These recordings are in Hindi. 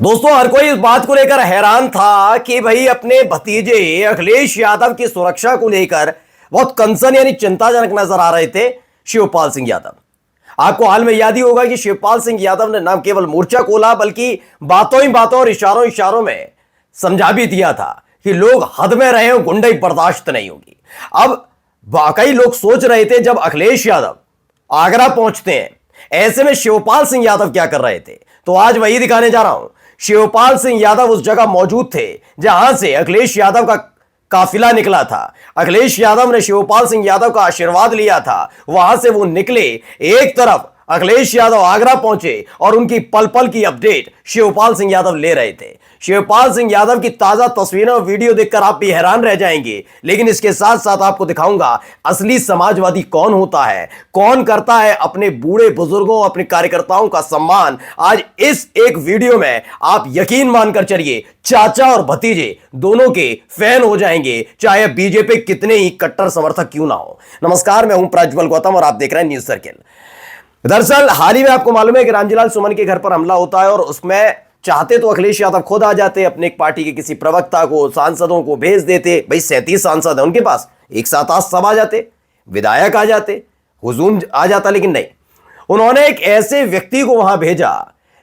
दोस्तों, हर कोई इस बात को लेकर हैरान था कि भाई अपने भतीजे अखिलेश यादव की सुरक्षा को लेकर बहुत कंसर्न यानी चिंताजनक नजर आ रहे थे शिवपाल सिंह यादव। आपको हाल में याद ही होगा कि शिवपाल सिंह यादव ने न केवल मोर्चा खोला बल्कि बातों ही बातों और इशारों इशारों में समझा भी दिया था कि लोग हद में रहे हो, गुंडाई बर्दाश्त नहीं होगी। अब वाकई लोग सोच रहे थे जब अखिलेश यादव आगरा पहुंचते हैं, ऐसे में शिवपाल सिंह यादव क्या कर रहे थे, तो आज वही दिखाने जा रहा हूं। शिवपाल सिंह यादव उस जगह मौजूद थे जहां से अखिलेश यादव का काफिला निकला था। अखिलेश यादव ने शिवपाल सिंह यादव का आशीर्वाद लिया था। वहां से वो निकले, एक तरफ अखिलेश यादव आगरा पहुंचे और उनकी पल पल की अपडेट शिवपाल सिंह यादव ले रहे थे। शिवपाल सिंह यादव की ताजा तस्वीरें और वीडियो देखकर आप भी हैरान रह जाएंगे, लेकिन इसके साथ साथ आपको दिखाऊंगा असली समाजवादी कौन होता है, कौन करता है अपने बूढ़े बुजुर्गों, अपने कार्यकर्ताओं का सम्मान। आज इस एक वीडियो में आप यकीन मानकर चलिए, चाचा और भतीजे दोनों के फैन हो जाएंगे, चाहे बीजेपी कितने ही कट्टर समर्थक क्यों ना हो। नमस्कार, मैं हूं प्रज्वल गौतम और आप देख रहे हैं न्यूज सर्किल। दरअसल हाल ही में आपको मालूम है कि रामजीलाल सुमन के घर पर हमला होता है और उसमें चाहते तो अखिलेश यादव खुद आ जाते, अपने एक पार्टी के किसी प्रवक्ता को, सांसदों को भेज देते। भाई 37 सांसद है उनके पास, एक साथ आज सब आ जाते, विधायक आ जाते, हुजूम आ जाता, लेकिन नहीं, उन्होंने एक ऐसे व्यक्ति को वहां भेजा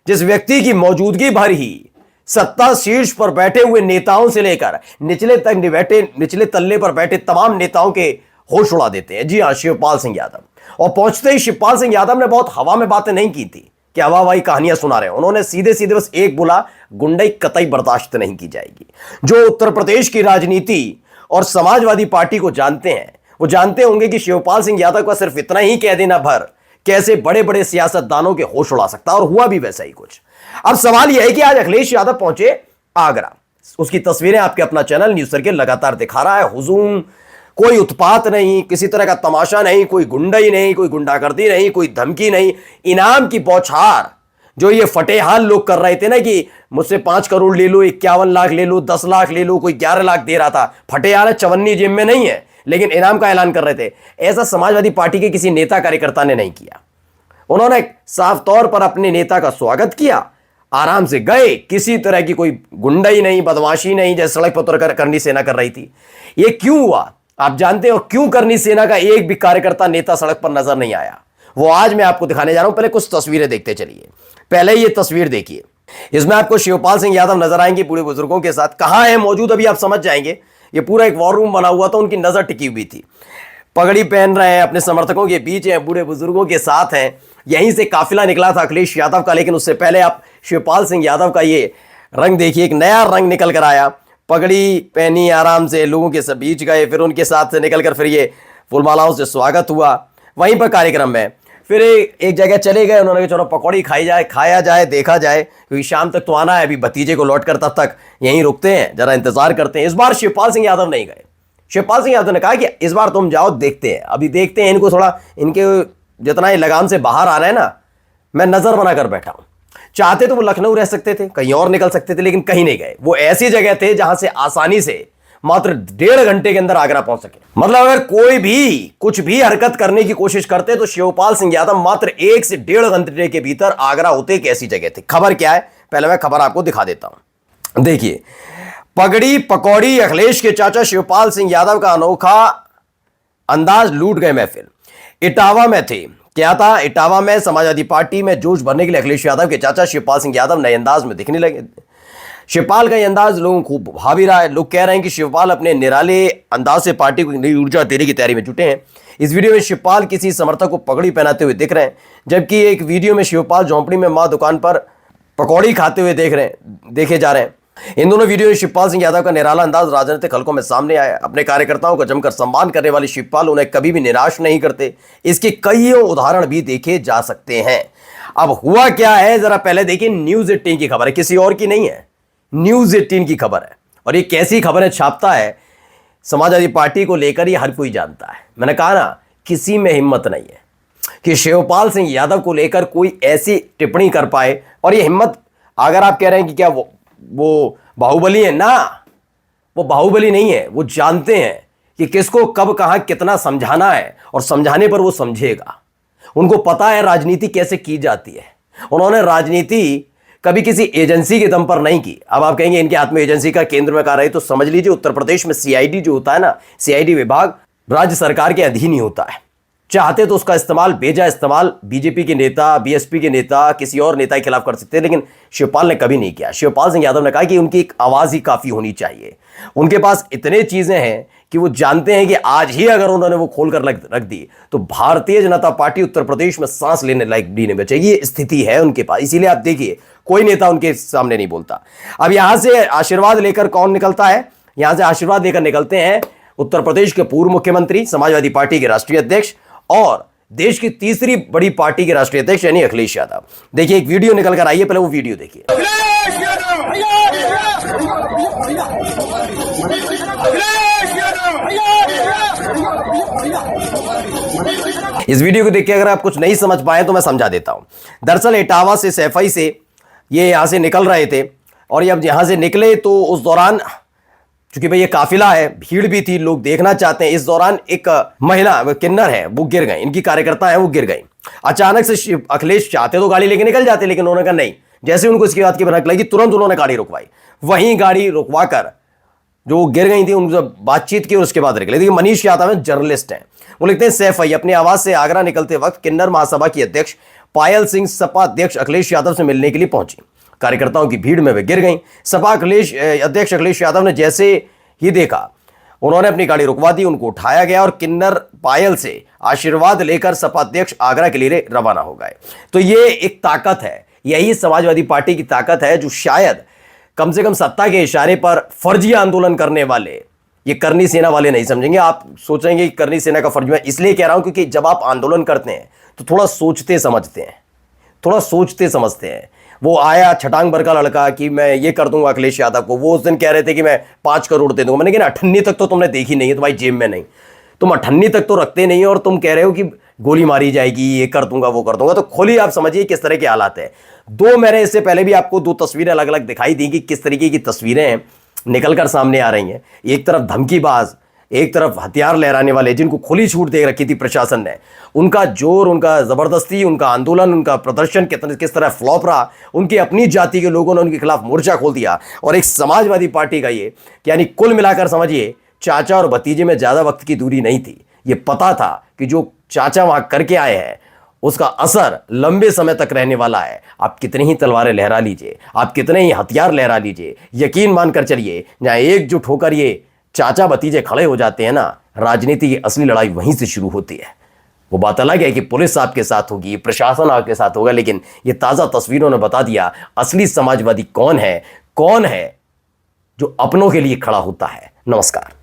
जिस व्यक्ति की मौजूदगी भर ही सत्ता शीर्ष पर बैठे हुए नेताओं से लेकर निचले तल्ले पर बैठे तमाम नेताओं के होश उड़ा देते हैं। जी हां, शिवपाल सिंह यादव। और पहुंचते ही शिवपाल सिंह यादव ने बहुत हवा में बातें नहीं की थी कि हवाई कहानियां सुना रहे हैं। उन्होंने सीधे सीधे बस एक बोला, गुंडाई कतई बर्दाश्त नहीं की जाएगी। जो उत्तर प्रदेश की राजनीति और समाजवादी पार्टी को जानते हैं वो जानते होंगे कि शिवपाल सिंह यादव का सिर्फ इतना ही कह देना भर कैसे बड़े बड़े सियासतदानों के होश उड़ा सकता, और हुआ भी वैसा ही कुछ। अब सवाल यह है कि आज अखिलेश यादव पहुंचे आगरा, उसकी तस्वीरें आपके अपना चैनल न्यूज सर्किल लगातार दिखा रहा है। हुजूम, कोई उत्पात नहीं, किसी तरह का तमाशा नहीं, कोई गुंडाई नहीं, कोई गुंडागर्दी नहीं, कोई धमकी नहीं, इनाम की बौछार जो ये फटेहाल लोग कर रहे थे ना कि मुझसे 5 करोड़ ले लो, 51 लाख ले लो, 10 लाख ले लो, कोई 11 लाख दे रहा था। फटेहाल है, चवन्नी जेब में नहीं है, लेकिन इनाम का ऐलान कर रहे थे। ऐसा समाजवादी पार्टी के किसी नेता कार्यकर्ता ने नहीं किया। उन्होंने साफ तौर पर अपने नेता का स्वागत किया, आराम से गए, किसी तरह की कोई गुंडाई नहीं, बदमाशी नहीं जैसे सड़क पर उतर करनी सेना कर रही थी। ये क्यों हुआ आप जानते हो? क्यों करनी सेना का एक भी कार्यकर्ता नेता सड़क पर नजर नहीं आया, वो आज मैं आपको दिखाने जा रहा हूं। पहले कुछ तस्वीरें देखते चलिए। पहले ये तस्वीर देखिए, इसमें आपको शिवपाल सिंह यादव नजर आएंगे बूढ़े बुजुर्गों के साथ। कहां है मौजूद अभी आप समझ जाएंगे। ये पूरा एक वॉर रूम बना हुआ था, उनकी नजर टिकी हुई थी, पगड़ी पहन रहे हैं, अपने समर्थकों के बीच हैं, बूढ़े बुजुर्गों के साथ हैं। यहीं से काफिला निकला था अखिलेश यादव का, लेकिन उससे पहले आप शिवपाल सिंह यादव का ये रंग देखिए, एक नया रंग निकल कर आया। पगड़ी पहनी, आराम से लोगों के बीच गए, फिर उनके साथ से निकलकर फिर ये फूलमालाओं से स्वागत हुआ। वहीं पर कार्यक्रम में फिर एक जगह चले गए, उन्होंने कहा चलो पकौड़ी खाया जाए, देखा जाए, क्योंकि शाम तक तो आना है, अभी भतीजे को लौट कर तब तक यहीं रुकते हैं, जरा इंतजार करते हैं। इस बार शिवपाल सिंह यादव नहीं गए। शिवपाल सिंह यादव ने कहा कि इस बार तुम जाओ, देखते हैं, अभी देखते हैं इनको, थोड़ा इनके जितना ही लगाम से बाहर आ रहे हैं ना, मैं नजर बनाकर बैठा हूं। चाहते तो वो लखनऊ रह सकते थे, कहीं और निकल सकते थे, लेकिन कहीं नहीं गए। वो ऐसी जगह थे जहां से आसानी से मात्र 1.5 घंटे के अंदर आगरा पहुंच सके। मतलब अगर कोई भी कुछ भी हरकत करने की कोशिश करते तो शिवपाल सिंह यादव मात्र 1 से 1.5 घंटे के भीतर आगरा होते। एक ऐसी जगह थी। खबर क्या है, पहले मैं खबर आपको दिखा देता हूं। देखिए, पगड़ी पकौड़ी, अखिलेश के चाचा शिवपाल सिंह यादव का अनोखा अंदाज, लूट गए महफिल। इटावा में थे। क्या था इटावा में? समाजवादी पार्टी में जोश भरने के लिए अखिलेश यादव के चाचा शिवपाल सिंह यादव नए अंदाज में दिखने लगे। शिवपाल का यह अंदाज लोगों को खूब भा भी रहा है। लोग कह रहे हैं कि शिवपाल अपने निराले अंदाज से पार्टी को नई ऊर्जा देने की तैयारी में जुटे हैं। इस वीडियो में शिवपाल किसी समर्थक को पगड़ी पहनाते हुए दिख रहे हैं, जबकि एक वीडियो में शिवपाल झोंपड़ी में मां दुकान पर पकौड़ी खाते हुए देखे जा रहे हैं। इन दोनों वीडियो में शिवपाल सिंह यादव का निराला अंदाज राजनीतिक हलकों में सामने आया। अपने कार्यकर्ताओं को जमकर सम्मान करने वाले शिवपाल उन्हें कभी भी निराश नहीं करते। इसके कई उदाहरण भी देखे जा सकते हैं। अब हुआ क्या है, जरा पहले देखिए। न्यूज 18 की खबर है, किसी और की नहीं है, न्यूज 18 की खबर है। और ये कैसी खबरें छापता है समाजवादी पार्टी को लेकर, ये हर कोई जानता है। मैंने कहा ना, किसी में हिम्मत नहीं है कि शिवपाल सिंह यादव को लेकर कोई ऐसी टिप्पणी कर पाए। और ये हिम्मत, अगर आप कह रहे हैं कि क्या वो बाहुबली है ना, वो बाहुबली नहीं है। वो जानते हैं कि किसको कब कहां कितना समझाना है, और समझाने पर वो समझेगा। उनको पता है राजनीति कैसे की जाती है। उन्होंने राजनीति कभी किसी एजेंसी के दम पर नहीं की। अब आप कहेंगे इनके हाथ में एजेंसी का केंद्र में कार्य है, तो समझ लीजिए उत्तर प्रदेश में सीआईडी जो होता है ना, सीआईडी विभाग राज्य सरकार के अधीन ही होता है। चाहते तो उसका इस्तेमाल, बेजा इस्तेमाल बीजेपी के नेता, बीएसपी के नेता, किसी और नेता के खिलाफ कर सकते हैं, लेकिन शिवपाल ने कभी नहीं किया। शिवपाल सिंह यादव ने कहा कि उनकी एक आवाज ही काफी होनी चाहिए। उनके पास इतने चीजें हैं कि वो जानते हैं कि आज ही अगर उन्होंने वो खोल कर रख दी तो भारतीय जनता पार्टी उत्तर प्रदेश में सांस लेने लायक भी नहीं बचेगी। ये स्थिति है उनके पास, इसीलिए आप देखिए कोई नेता उनके सामने नहीं बोलता। अब यहां से आशीर्वाद लेकर कौन निकलता है? यहां से आशीर्वाद लेकर निकलते हैं उत्तर प्रदेश के पूर्व मुख्यमंत्री, समाजवादी पार्टी के राष्ट्रीय अध्यक्ष और देश की तीसरी बड़ी पार्टी के राष्ट्रीय अध्यक्ष यानी अखिलेश यादव। देखिए एक वीडियो निकल कर आई है, पहले वो वीडियो देखिए। इस वीडियो को देख के अगर आप कुछ नहीं समझ पाए तो मैं समझा देता हूं। दरअसल इटावा से, सैफई से ये यहां से निकल रहे थे और जब यहां से निकले तो उस दौरान क्योंकि भाई ये काफिला है, भीड़ भी थी, लोग देखना चाहते हैं। इस दौरान एक महिला किन्नर है वो गिर गई, इनकी कार्यकर्ता है वो गिर गई। अचानक से अखिलेश चाहते तो गाड़ी लेके निकल जाते, लेकिन उन्होंने कहा नहीं। जैसे उनको इसकी बात की भनक लगी तुरंत उन्होंने गाड़ी रुकवाई। वहीं गाड़ी रुकवाकर जो गिर गई थी उनसे बातचीत की और उसके बाद निकले। देखिए मनीष यादव है, जर्नलिस्ट हैं, वो लिखते हैं सैफई अपने आवास से आगरा निकलते वक्त किन्नर महासभा की अध्यक्ष पायल सिंह सपा अध्यक्ष अखिलेश यादव से मिलने के लिए पहुंची। कार्यकर्ताओं की भीड़ में वे गिर गई। सपा अध्यक्ष अखिलेश यादव ने जैसे ही देखा उन्होंने अपनी गाड़ी रुकवा दी, उनको उठाया गया और किन्नर पायल से आशीर्वाद लेकर सपा अध्यक्ष आगरा के लिए रवाना हो गए। तो ये एक ताकत है, यही समाजवादी पार्टी की ताकत है जो शायद कम से कम सत्ता के इशारे पर फर्जी आंदोलन करने वाले ये करनी सेना वाले नहीं समझेंगे। आप सोचेंगे कि करनी सेना का फर्ज, मैं इसलिए कह रहा हूं क्योंकि जब आप आंदोलन करते हैं तो थोड़ा सोचते समझते हैं, थोड़ा सोचते समझते हैं। वो आया छटांग भर का लड़का कि मैं ये कर दूंगा अखिलेश यादव को, वो उस दिन कह रहे थे कि मैं 5 करोड़ दे दूंगा। मैंने कहा अठन्नी तक तो तुमने देखी नहीं है, तुम्हारी जेब में नहीं, तुम अठन्नी तक तो रखते नहीं और तुम कह रहे हो कि गोली मारी जाएगी, ये कर दूंगा वो कर दूंगा। तो खुली आप समझिए किस तरह के हालात है। मैंने इससे पहले भी आपको 2 तस्वीरें अलग अलग दिखाई दी कि किस तरीके की तस्वीरें निकल कर सामने आ रही हैं। एक तरफ धमकीबाज, एक तरफ हथियार लहराने वाले जिनको खुली छूट दे रखी थी प्रशासन ने, उनका जोर, उनका जबरदस्ती, उनका आंदोलन, उनका प्रदर्शन किस तरह फ्लॉप रहा। उनकी अपनी जाति के लोगों ने उनके खिलाफ मोर्चा खोल दिया। और एक समाजवादी पार्टी का ये यानी कुल मिलाकर समझिए चाचा और भतीजे में ज्यादा वक्त की दूरी नहीं थी। ये पता था कि जो चाचा वहां करके आए हैं उसका असर लंबे समय तक रहने वाला है। आप कितनी ही तलवारें लहरा लीजिए, आप कितने ही हथियार लहरा लीजिए, यकीन मानकर चलिए जहां एकजुट होकर ये चाचा भतीजे खड़े हो जाते हैं ना, राजनीति की असली लड़ाई वहीं से शुरू होती है। वो बात अलग है कि पुलिस आपके साथ होगी, प्रशासन आपके साथ होगा, लेकिन ये ताजा तस्वीरों ने बता दिया असली समाजवादी कौन है जो अपनों के लिए खड़ा होता है। नमस्कार।